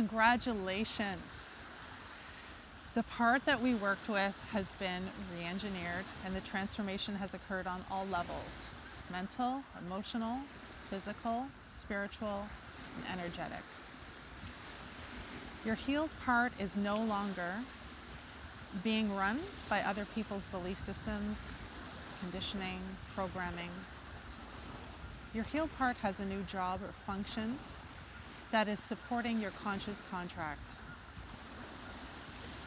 Congratulations. The part that we worked with has been re-engineered and the transformation has occurred on all levels: mental, emotional, physical, spiritual, and energetic. Your healed part is no longer being run by other people's belief systems, conditioning, programming. Your healed part has a new job or function that is supporting your conscious contract.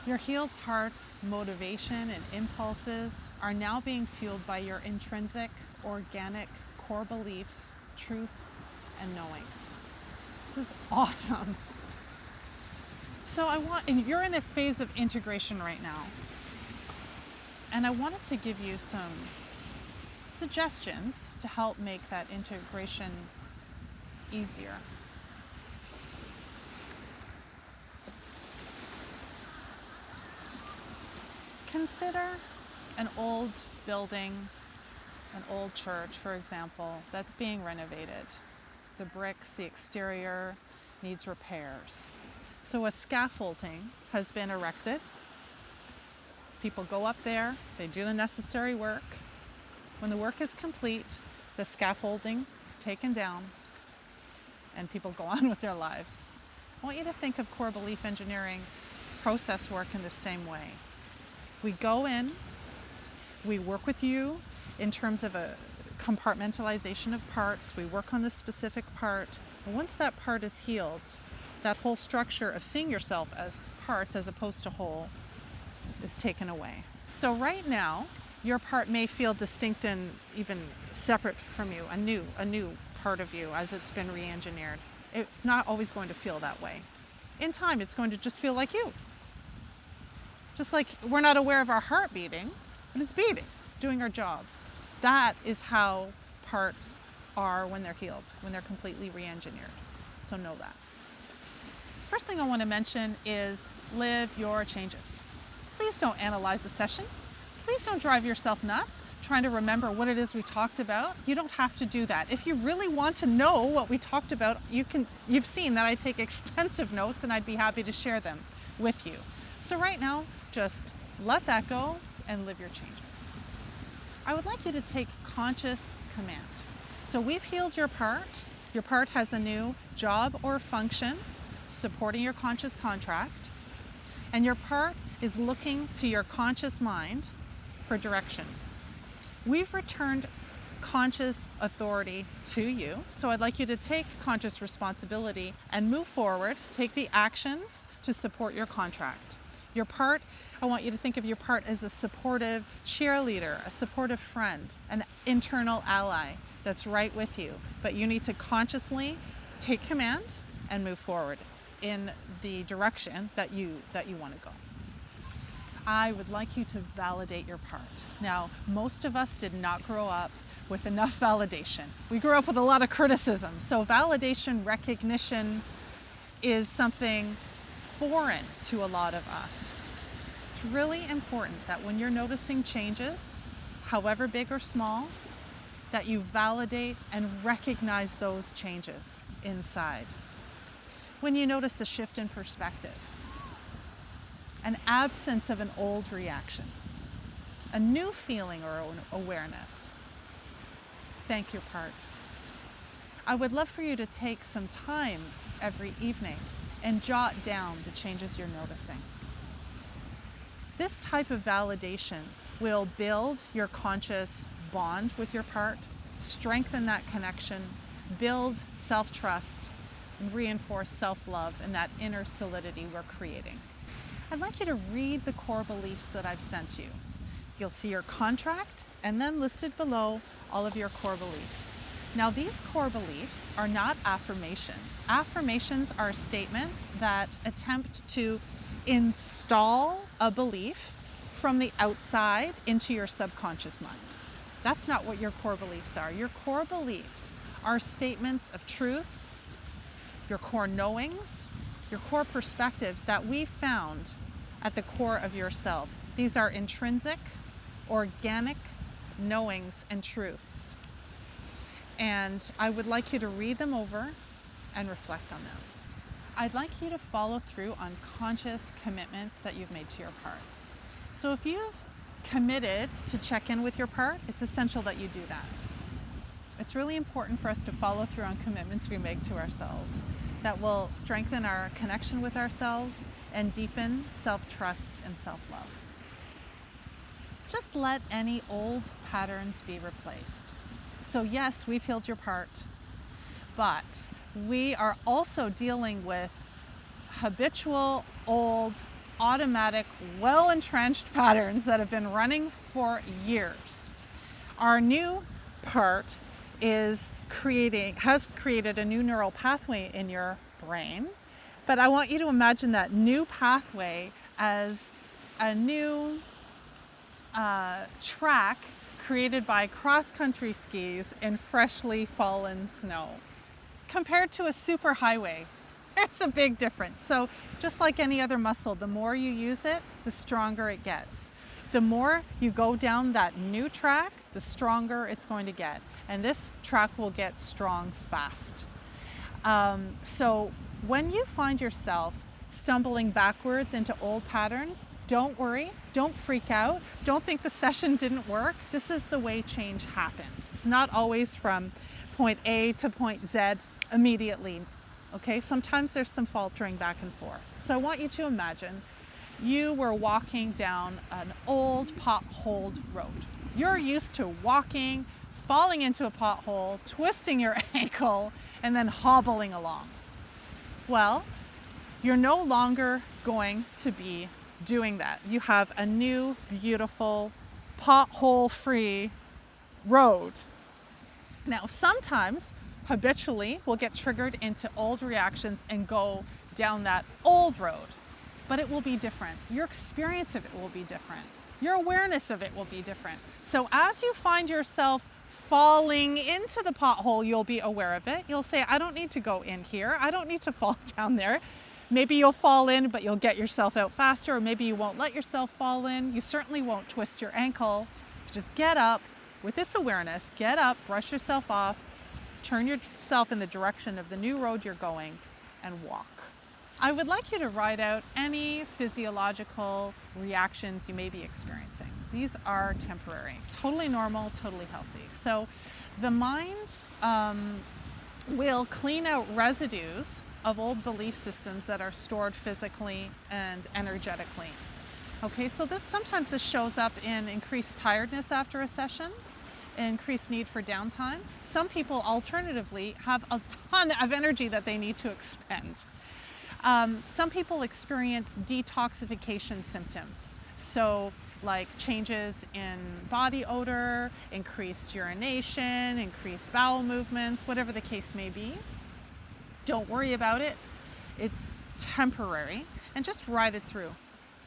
Your healed part's motivation and impulses are now being fueled by your intrinsic, organic core beliefs, truths, and knowings. This is awesome. So and you're in a phase of integration right now. And I wanted to give you some suggestions to help make that integration easier. Consider an old building, an old church, for example, that's being renovated. The bricks, the exterior needs repairs. So a scaffolding has been erected. People go up there, they do the necessary work. When the work is complete, the scaffolding is taken down and people go on with their lives. I want you to think of core belief engineering process work in the same way. We go in, we work with you in terms of a compartmentalization of parts. We work on the specific part. And once that part is healed, that whole structure of seeing yourself as parts as opposed to whole is taken away. So right now, your part may feel distinct and even separate from you, a new part of you as it's been re-engineered. It's not always going to feel that way. In time, it's going to just feel like you. Just like we're not aware of our heart beating, but it's beating, it's doing our job. That is how parts are when they're healed, when they're completely re-engineered. So know that. First thing I want to mention is live your changes. Please don't analyze the session. Please don't drive yourself nuts trying to remember what it is we talked about. You don't have to do that. If you really want to know what we talked about, you've seen that I take extensive notes and I'd be happy to share them with you. So right now, just let that go and live your changes. I would like you to take conscious command. So we've healed your part. Your part has a new job or function supporting your conscious contract, and your part is looking to your conscious mind for direction. We've returned conscious authority to you, so I'd like you to take conscious responsibility and move forward, take the actions to support your contract. Your part, I want you to think of your part as a supportive cheerleader, a supportive friend, an internal ally that's right with you, but you need to consciously take command and move forward in the direction that you want to go. I would like you to validate your part. Now, most of us did not grow up with enough validation. We grew up with a lot of criticism. So validation, recognition is something foreign to a lot of us. It's really important that when you're noticing changes, however big or small, that you validate and recognize those changes inside. When you notice a shift in perspective, an absence of an old reaction, a new feeling or awareness, thank your part. I would love for you to take some time every evening and jot down the changes you're noticing. This type of validation will build your conscious bond with your part, strengthen that connection, build self-trust, and reinforce self-love and that inner solidity we're creating. I'd like you to read the core beliefs that I've sent you. You'll see your contract and then listed below all of your core beliefs. Now, these core beliefs are not affirmations. Affirmations are statements that attempt to install a belief from the outside into your subconscious mind. That's not what your core beliefs are. Your core beliefs are statements of truth, your core knowings, your core perspectives that we found at the core of yourself. These are intrinsic, organic knowings and truths. And I would like you to read them over and reflect on them. I'd like you to follow through on conscious commitments that you've made to your part. So if you've committed to check in with your part, it's essential that you do that. It's really important for us to follow through on commitments we make to ourselves that will strengthen our connection with ourselves and deepen self-trust and self-love. Just let any old patterns be replaced. So yes, we've healed your part, but we are also dealing with habitual, old, automatic, well-entrenched patterns that have been running for years. Our new part has created a new neural pathway in your brain, but I want you to imagine that new pathway as a new track created by cross-country skis in freshly fallen snow. Compared to a superhighway, there's a big difference. So just like any other muscle, the more you use it, the stronger it gets. The more you go down that new track, the stronger it's going to get. And this track will get strong fast. So when you find yourself stumbling backwards into old patterns, don't worry, don't freak out, don't think the session didn't work. This is the way change happens. It's not always from point A to point Z immediately. Okay, sometimes there's some faltering back and forth. So I want you to imagine you were walking down an old potholed road. You're used to walking, falling into a pothole, twisting your ankle, and then hobbling along. Well, you're no longer going to be doing that. You have a new, beautiful, pothole-free road. Now, sometimes, habitually, we'll get triggered into old reactions and go down that old road. But it will be different. Your experience of it will be different. Your awareness of it will be different. So as you find yourself falling into the pothole, you'll be aware of it. You'll say, I don't need to go in here. I don't need to fall down there. Maybe you'll fall in, but you'll get yourself out faster, or maybe you won't let yourself fall in. You certainly won't twist your ankle. Just get up with this awareness, get up, brush yourself off, turn yourself in the direction of the new road you're going, and walk. I would like you to write out any physiological reactions you may be experiencing. These are temporary, totally normal, totally healthy. So the mind will clean out residues of old belief systems that are stored physically and energetically. Okay, so sometimes this shows up in increased tiredness after a session, increased need for downtime. Some people alternatively have a ton of energy that they need to expend. Some people experience detoxification symptoms, so like changes in body odor, increased urination, increased bowel movements, whatever the case may be. Don't worry about it. It's temporary, and just ride it through,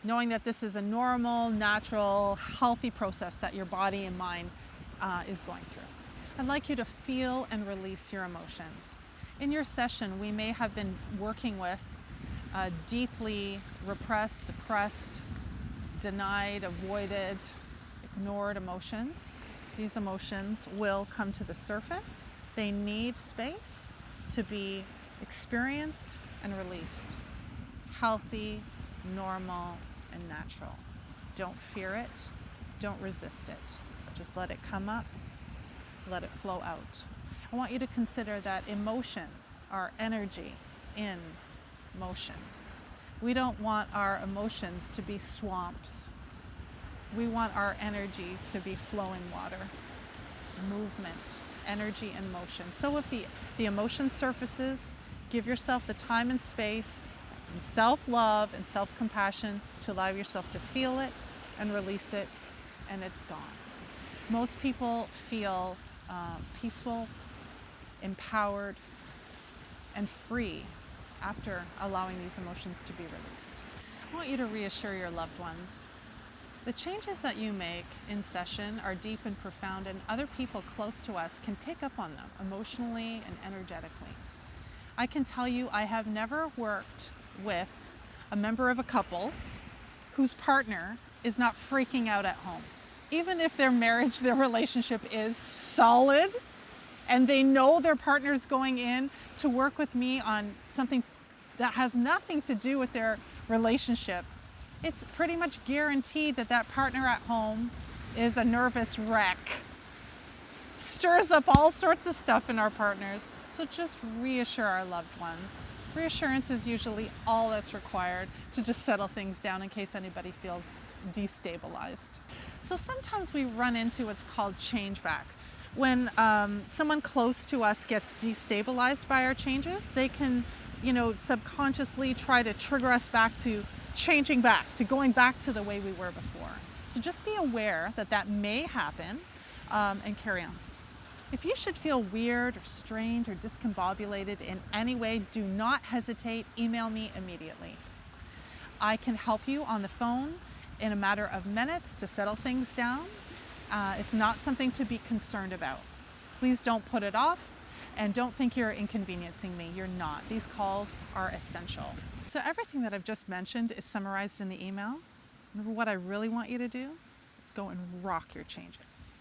knowing that this is a normal, natural, healthy process that your body and mind is going through. I'd like you to feel and release your emotions. In your session, we may have been working with deeply repressed, suppressed, denied, avoided, ignored emotions. These emotions will come to the surface. They need space to be experienced and released. Healthy, normal, and natural. Don't fear it. Don't resist it. Just let it come up. Let it flow out. I want you to consider that emotions are energy in motion. We don't want our emotions to be swamps. We want our energy to be flowing water, movement, energy and motion. So if the emotion surfaces, give yourself the time and space and self-love and self-compassion to allow yourself to feel it and release it, and it's gone. Most people feel peaceful, empowered, and free after allowing these emotions to be released. I want you to reassure your loved ones. The changes that you make in session are deep and profound, and other people close to us can pick up on them emotionally and energetically. I can tell you I have never worked with a member of a couple whose partner is not freaking out at home. Even if their marriage, their relationship is solid, and they know their partner's going in to work with me on something that has nothing to do with their relationship, it's pretty much guaranteed that that partner at home is a nervous wreck. Stirs up all sorts of stuff in our partners. So just reassure our loved ones. Reassurance is usually all that's required to just settle things down in case anybody feels destabilized. So sometimes we run into what's called change back. When someone close to us gets destabilized by our changes, they can, subconsciously try to trigger us back to changing back, to going back to the way we were before. So just be aware that that may happen and carry on. If you should feel weird or strange or discombobulated in any way, do not hesitate. Email me immediately. I can help you on the phone in a matter of minutes to settle things down. It's not something to be concerned about. Please don't put it off and don't think you're inconveniencing me. You're not. These calls are essential. So everything that I've just mentioned is summarized in the email. Remember, what I really want you to do is go and rock your changes.